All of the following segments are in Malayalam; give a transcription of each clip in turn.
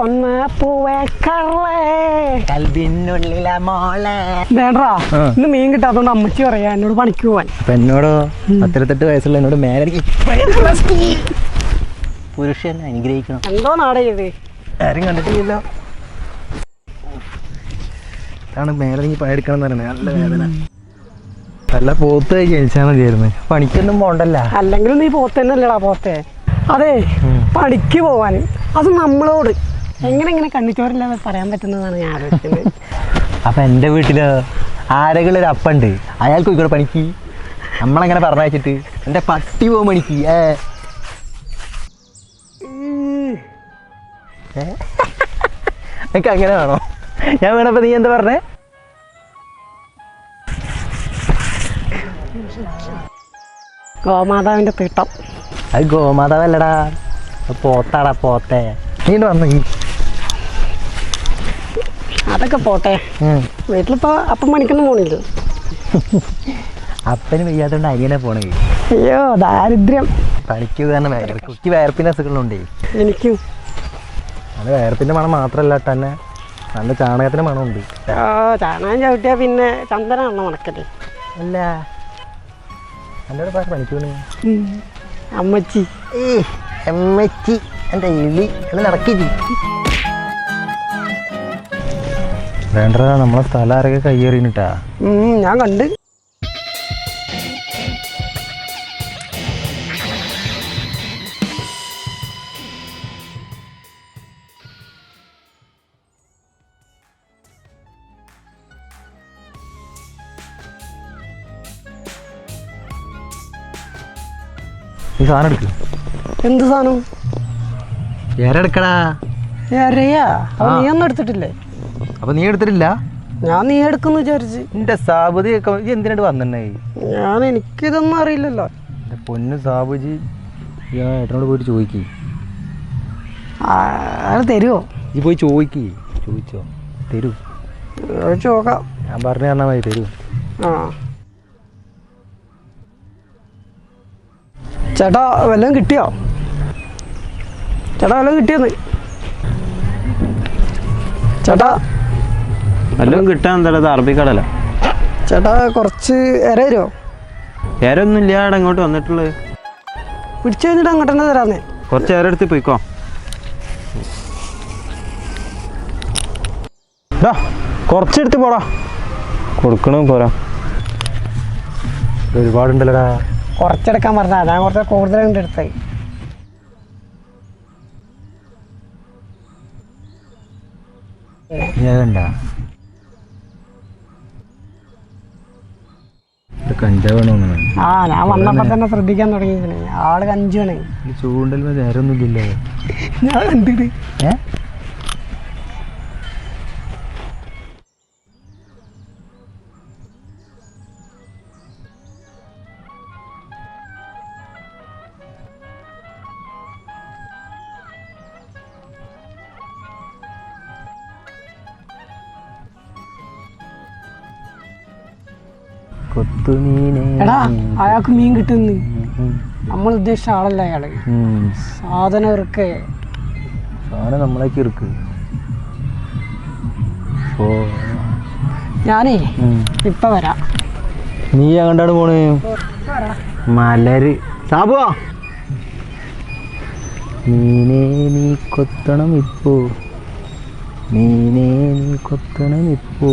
ഇന്ന് മീൻ കിട്ടാത്തോണ്ട് അമ്മച്ചി പറയാ എന്നോട് പണിക്ക് പോവാൻ. എന്നോടോ 38 വയസ്സുള്ള എന്നോട് മേലെ പുരുഷൻ അനുഗ്രഹിക്കണം. എന്തോ നാടേ ഇത് ആരും കണ്ടിട്ടില്ലല്ലോ. അതാണ് മേലെ പണിയെടുക്കണം എന്ന് പറയുന്നത്. നല്ല വേദന. നല്ല പോത്ത് ജനിച്ചാൽ മതിയായിരുന്നു. പണിക്കൊന്നും പോണ്ടല്ല. അല്ലെങ്കിൽ നീ പോത്തന്നല്ലടാ പോത്തെ. അതെ, പണിക്ക് പോവാൻ അത് നമ്മളോട് എങ്ങനെ കണ്ണിച്ചോരില്ലാതെ പറയാൻ പറ്റുന്നതാണ് ഞാൻ ആലോചിക്കുന്നത്. അപ്പൊ എൻ്റെ വീട്ടില് ആരെങ്കിലും ഒരു അപ്പുണ്ട്, അയാൾക്ക് പോയിക്കോടെ പണിക്ക്. നമ്മളങ്ങനെ പറഞ്ഞയച്ചിട്ട് എൻ്റെ പട്ടി പോകും പണിക്ക്. എനിക്ക് അങ്ങനെ വേണോ? ഞാൻ വേണപ്പോ നീ എന്താ പറഞ്ഞേ? ഗോമാതാവിന്റെ തീട്ടം. അത് ഗോമാതാവല്ലടാ, പോത്താടാ പോത്തെ. നീ വന്നു. അതൊക്കെ പോട്ടെ. വീട്ടിലിപ്പോ അപ്പം പണിക്കൊന്നും പോണില്ല. അപ്പന് വയ്യാത്തോണ്ട് അനിയനെ പോണേ. അയ്യോ ദാരിദ്ര്യം. പണിക്ക് കാരണം കുട്ടി വയർപ്പിന്റെ അസുഖങ്ങളുണ്ടേ. എനിക്കും അത് വയർപ്പിന്റെ മണം മാത്രല്ല തന്നെ നല്ല ചാണകത്തിന്റെ മണമുണ്ട്. ചാണകം ചവിട്ടിയാ പിന്നെ ചന്ദനാണോ മണക്കല്ലേ? അല്ല എന്നോട് പറ പണിക്കൂണ്. അമ്മച്ചി അമ്മച്ചി എൻ്റെ എളി നടക്കില്ല. വേണ്ടടാ, നമ്മളെ സ്ഥലം ആരൊക്കെ കയ്യേറിയിട്ടാ. ഞാൻ കണ്ട്. ഈ സാധനം എടുക്ക. എന്ത് സാധനം? ഏരെടുക്കടാ. നീ ഒന്നും എടുത്തിട്ടില്ലേ? അപ്പൊ നീ എടുത്തിട്ടില്ല? ഞാൻ നീ എടുക്കുന്നു വിചാരിച്ച്. എന്റെ സാബുജി എന്തിനായിട്ട് വന്നിട്ടുണ്ടായി? എനിക്കിതൊന്നും അറിയില്ലല്ലോ. എന്റെ പൊന്ന് സാബുജി, ഏട്ടനോട് പോയിട്ട് ചോദിക്കേ. തരുമോ? ഈ പോയി ചോദിച്ചോ തരൂ. ചോക്കാം. ഞാൻ പറഞ്ഞു തന്നാൽ മതി. തരൂ. ചേട്ടാ വല്ലതും കിട്ടിയോ? വല്ലതും കിട്ടിയോന്ന്? ചേട്ടാ വല്ലതും കിട്ടാൻ എന്താ അറബിക്കടല? ചേട്ടാ കുറച്ച് ഇര തരുമോ? ഇരൊന്നും ഇല്ല അവിടെ ഇങ്ങോട്ട് വന്നിട്ടുള്ളത്. പിടിച്ചു കഴിഞ്ഞിട്ട് അങ്ങോട്ട് തന്നെ തരാന്നേ. കുറച്ച് ഇര എടുത്ത് പോയിക്കോ. കുറച്ചെടുത്ത് പോടാ. കൊടുക്കണോ പോരാ? ഒരുപാടുണ്ടല്ലോടാ. കുറച്ചെടുക്കാൻ പറഞ്ഞാ ഞാൻ കുറച്ച് കൂടുതലുണ്ട് എടുത്തേ. കഞ്ചാവാണോ? ഞാൻ വന്നപ്പോ തന്നെ ശ്രദ്ധിക്കാൻ തുടങ്ങി. ആള് കഞ്ചാണ്. ചൂണ്ടൽ നേരൊന്നും ഇല്ലല്ലോ. ഞാൻ കണ്ടിട്ട് എടാ, അയാൾക്ക് മീൻ കിട്ടുന്നു. നമ്മൾ ഉദ്ദേശിച്ച ആളല്ല അയാള്. സാധനം നമ്മളേക്ക് ഇருக்கு. ഞാനേ ഇപ്പൊ വരാം. നീ അങ്ങോട്ടാണ് പോണ്? മലര് സാബുവാ. മീനേ നീ കൊത്തണം ഇപ്പോ, മീനേ നീ കൊത്തണം ഇപ്പോ.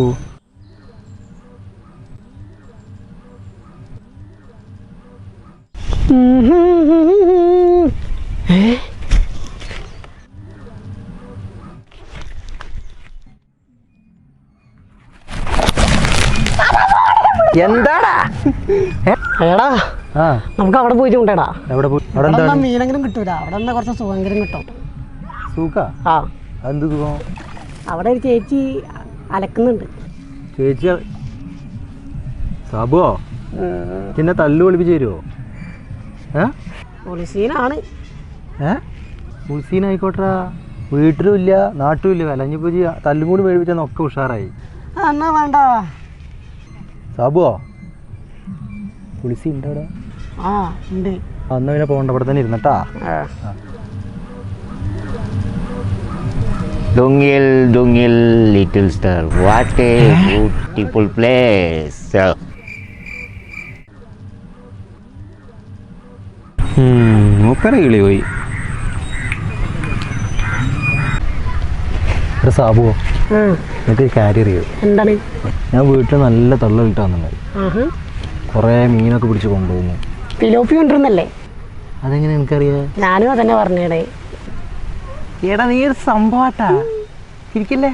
എന്താടാ? എടാ നമുക്ക് അവിടെ പോയിട്ട് കൊണ്ടേടാ. മീനെങ്കിലും കിട്ടൂല. അവിടെ തന്നെ കുറച്ച് സുഖമെങ്കിലും കിട്ടും. അവിടെ ഒരു ചേച്ചി അലക്കുന്നുണ്ട്. ചേച്ചി സാബുവോ? പിന്നെ തല്ലു ഒളിപ്പിച്ച് തരുമോ? പൊളിസീനാണ്. പൊളിസീനായിക്കോട്ടെ. വീട്ടിലും ഇല്ല നാട്ടിലും ഇല്ല. വിലഞ്ഞിപ്പോ തല്ലും കൂടി മേടിപ്പിച്ചാൽ ഒക്കെ ഉഷാറായി. എന്നാ വേണ്ട സാബുവോ? പൊളിസി ഉണ്ട് അവിടെ? ഉണ്ട്. അന്ന് പിന്നെ പോകണ്ട, ഇവിടെ തന്നെ ഇരുന്നട്ടാ. എടാ, അയാൾക്ക് മീൻ കിട്ടുന്നു. എവിടെ പോയി? അവിടെ ഉണ്ട്. ഉണ്ട്. അന്ന് പിന്നെ പോകണ്ട, ഇവിടെ തന്നെ ഇരുന്നട്ടാ. ആ. Dungil, Dungil, little star. What a beautiful place. മൂപ്പര കിളി പോയി. ഒരു സാബുവോ എനിക്ക് കാര്യം അറിയോ? എന്താണ്? ഞാൻ വീട്ടിൽ നല്ല തള്ള ഇട്ട് വന്നിട്ടുണ്ട്. കുറേ മീനൊക്കെ പിടിച്ച് കൊണ്ടുപോകുന്നു. പിലോപ്പി കൊണ്ടിരുന്നല്ലേ? അതെങ്ങനെ എനിക്കറിയാം? ഞാനും അതന്നെ പറഞ്ഞേടേ. എടാ നീ ഒരു സംഭവട്ടാ ഇരിക്കല്ലേ.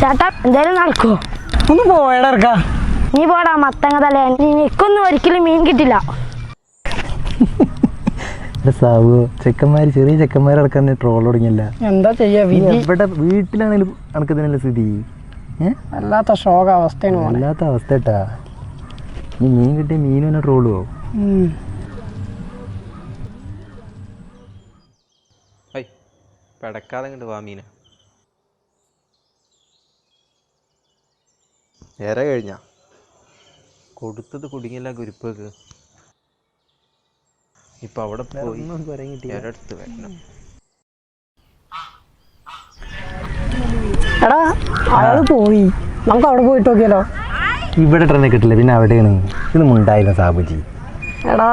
ചേട്ടാ എന്തായാലും നടക്കോ? ഒന്ന് പോയടാ ഇറക്കാ. നീ പോടാ മത്തങ്ങ തലേ, നിനക്കൊന്നും ഒരിക്കലും മീൻ കിട്ടില്ല. സാബു ചെക്കന്മാർ ചെറിയ ചെക്കന്മാരടക്കം ട്രോൾ തുടങ്ങിയല്ല. എന്താ ചെയ്യാ? ഇവിടെ വീട്ടിലാണെങ്കിലും അനക്കതിനല്ല സ്ഥിതി. വല്ലാത്ത ഷോക അവസ്ഥയാണ്. വല്ലാത്ത അവസ്ഥ കേട്ടാ. നീ മീൻ കിട്ടിയ മീനും തന്നെ ട്രോള് പോവും. പെടക്കാതെ കണ്ട് വാ മീന. ഏറെ കഴിഞ്ഞ കൊടുത്തത് കുടുങ്ങില്ല ഗുരുപ്പേക്ക്. ഇപ്പൊ അവിടെ പോയി എടുത്ത് വരണം. എടാ അയാള് പോയി, നമുക്ക് അവിടെ പോയിട്ട് നോക്കിയാലോ? ഇവിടെ ട്രെന്നെ കിട്ടില്ല, പിന്നെ അവിടെയാണ്. ഇത് മുണ്ടായില്ല സാബുജി. എടാ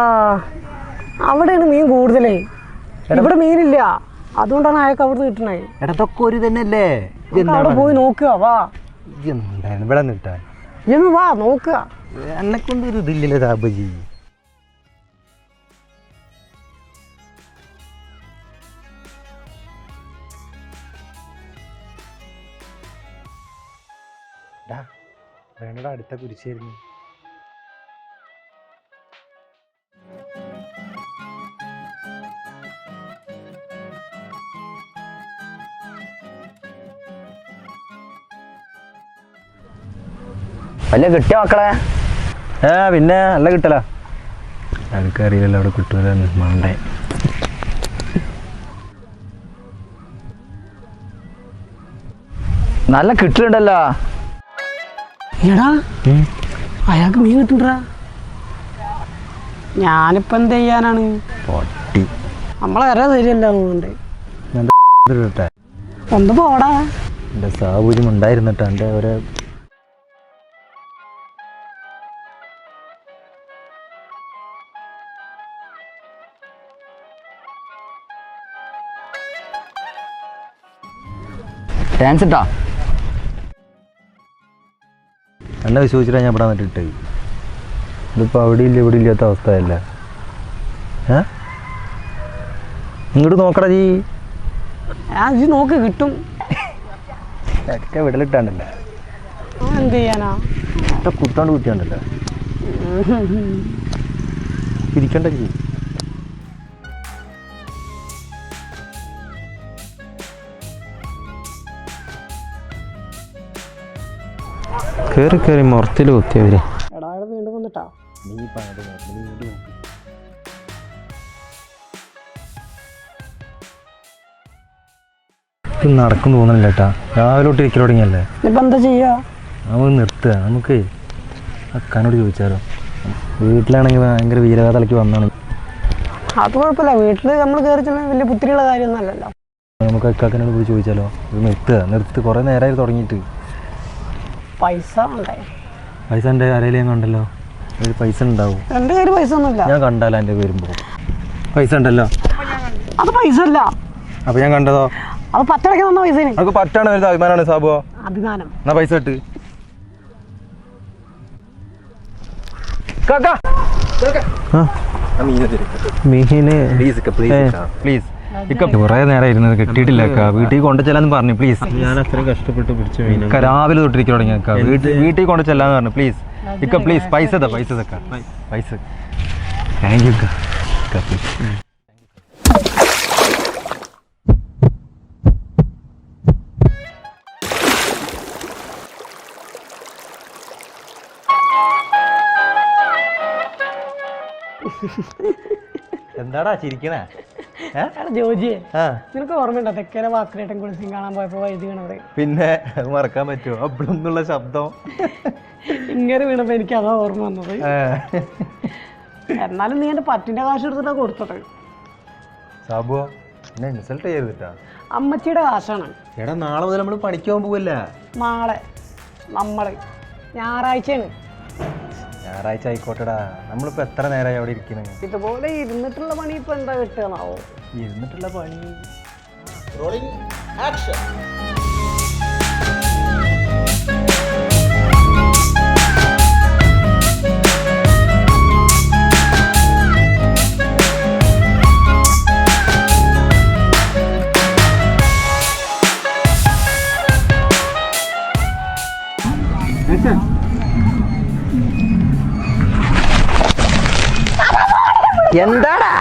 അവിടെയാണ് മീൻ കൂടുതലേ, ഇവിടെ മീനില്ല. അതുകൊണ്ടാണ് അയാൾക്ക് അവിടെ കിട്ടണേ. ഇടത്തൊക്കെ ഒരു തന്നെയല്ലേ. അവിടെ പോയി നോക്കുക. വാ, ഇവിടെ നിട്ടാൻ ഇന്ന് വാ നോക്കുക. എന്നെക്കൊണ്ട് ഒരു ഇതില്ലല്ലോ സാബുജി. വേണടാ അടുത്ത കുരിശായിരുന്നു. വല്ല കിട്ടിയ മക്കളെ? പിന്നെ നല്ല കിട്ടല. എനിക്കറിയില്ലല്ലോ അവിടെ കിട്ടൂല മണ്ടേ. നല്ല കിട്ടുന്നുണ്ടല്ലോ. എടാ അയാൾക്ക് മീൻ കിട്ടണ്ടാ. ഞാനിപ്പോ എന്ത് ചെയ്യാനാണ്? പൊട്ടി നമ്മളേറെ ശരിയല്ല തോന്നുന്നുണ്ട്. ഒന്ന് പോടാ. എൻ്റെ സാബുജി ഉണ്ടായിരുന്നിട്ടാ എൻ്റെ ഒരു താങ്ക്സ് ഇട്ടാ. എന്നെ വിശ്വസിച്ചിട്ടാണ് ഞാൻ ഇവിടെ വന്നിട്ട്. ഇതിപ്പോൾ അവിടെ ഇല്ല ഇവിടെ ഇല്ലാത്ത അവസ്ഥയല്ല. ഇങ്ങോട്ട് നോക്കടാ ജി. ജി നോക്ക്, കിട്ടും. ഒക്കെ വിടലിട്ടാണ്ടല്ലേ. എന്ത് ചെയ്യാനാ? കുത്തോണ്ട് കുത്തിയാണ്ടല്ലോ. ഇരിക്കണ്ട ജി. കേറി കേറി മുറത്തിൽ കുത്തിയവര്. എടാ വീണ്ടും വന്നിട്ടാ. നീ പാട് നോക്ക്. നടക്കും തോന്നണില്ല ചേട്ടാ. രാവിലെ തൊട്ട് ഇരിക്കൽ തുടങ്ങിയല്ലേ. ഇപ്പൊ എന്താ ചെയ്യാ? നമുക്ക് നിർത്തുക. നമുക്ക് അക്കാനോട് ചോദിച്ചാലോ? വീട്ടിലാണെങ്കിൽ ഭയങ്കര വീരകഥലയ്ക്ക് വന്നാണ്. അത് കുഴപ്പമില്ല, വീട്ടില് നമ്മൾ കയറി ചെന്നാൽ വലിയ പുത്തിരിയുള്ള കാര്യമൊന്നും അല്ലല്ലോ. നമുക്ക് അക്കാക്കനോട് പോയി ചോദിച്ചാലോ? ഇത് നിർത്ത്. കുറേ നേരമായി തുടങ്ങിയിട്ട്. പൈസ ഉണ്ടേ? പൈസ എൻ്റെ അരയിൽ ഞാൻ കണ്ടല്ലോ. ഒരു പൈസ ഉണ്ടാവും. എൻ്റെ കയ്യിൽ പൈസ ഒന്നുമില്ല. ഞാൻ കണ്ടാലോ എൻ്റെ വരുമ്പോൾ? പൈസ ഉണ്ടല്ലോ. അത് പൈസ അല്ല. അപ്പോൾ ഞാൻ കണ്ടതോ? അത് പറ്റടയ്ക്ക് തന്ന പൈസ. നമുക്ക് പറ്റാണ് വരുന്നത്. അഭിമാനമാണ് സാബുവോ? അഭിമാനം. എന്നാ പൈസ ഇട്ട് മീന് പ്ലീസ് ഇക്ക കുറേ നേരം ഇരുന്നത് കിട്ടിയിട്ടില്ല അക്ക വീട്ടിൽ കൊണ്ടു ചെല്ലാന്ന് പറഞ്ഞു പ്ലീസ്. ഞാൻ അത്രയും കഷ്ടപ്പെട്ട് പിടിച്ച മീൻ ഇക്ക രാവിലെ തൊട്ടിരിക്കും തുടങ്ങി അക്ക വീട്ടിൽ കൊണ്ടു ചെല്ലാന്ന് പറഞ്ഞു പ്ലീസ് ഇക്ക പ്ലീസ് പൈസ തക്ക പൈസ താങ്ക് യു ഇക്ക പ്ലീസ്. എന്താടാ ചിരിക്കണേ? ജോജിയെ ആ നിനക്ക് ഓർമ്മയുണ്ടോ തെക്കേരെ വാക്കുലേട്ടൻ കുളിച്ചും കാണാൻ പോയപ്പോ വൈദ്യുതി വീണത്? പിന്നെ അത് മറക്കാൻ പറ്റുമോ? അപ്പോഴൊന്നുള്ള ശബ്ദം ഇങ്ങനെ വീണപ്പോ എനിക്ക് അതാ ഓർമ്മ വന്നത്. എന്നാലും നീ എന്റെ പറ്റിന്റെ കാശ് എടുത്തിട്ടാ കൊടുത്തത്. സാബുവോ എന്നെ ഇൻസൾട്ട് ചെയ്തിട്ടാ? അമ്മച്ചിയുടെ കാശാണ്. എടാ നാളെ മുതൽ നമ്മൾ പണിക്ക് പോകാൻ പോവല്ല. നാളെ നമ്മള് ഞായറാഴ്ചയാണ്. ഞായറാഴ്ച ആയിക്കോട്ടെടാ. നമ്മളിപ്പോ എത്ര നേരമായി അവിടെ ഇരിക്കുന്നത്? ഇതുപോലെ ഇരുന്നിട്ടുള്ള പണി ഇപ്പൊ എന്താ കിട്ടുകയെന്നാവോ? ഇരുന്നിട്ടുള്ള പണി എന്താടാ?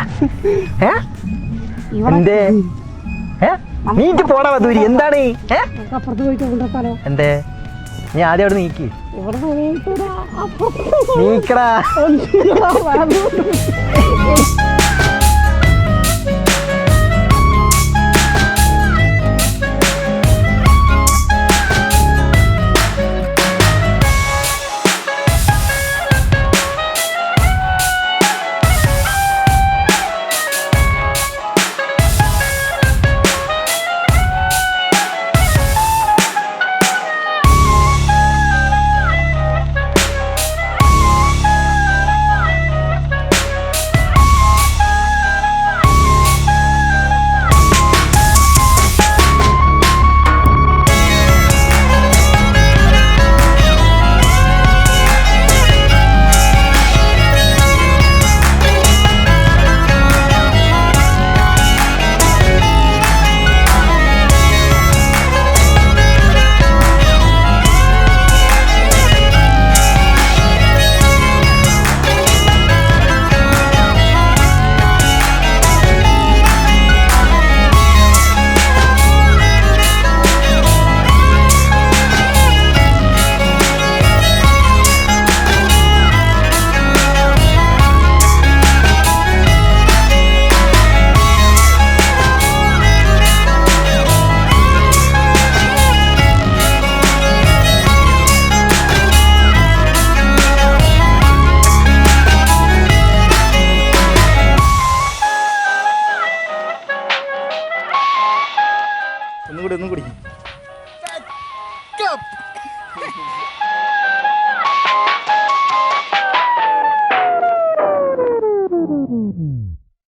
എന്തേ നീക്ക് പോടാ ദൂരി. എന്താണ് അപ്പുറത്ത് പോയിട്ട് കൊണ്ടിട്ടാലോ? എന്തേ നീ ആദ്യം അവിടെ നീക്ക്. ഇവിടെ നീക്കടാ. ഒന്നും കൂടി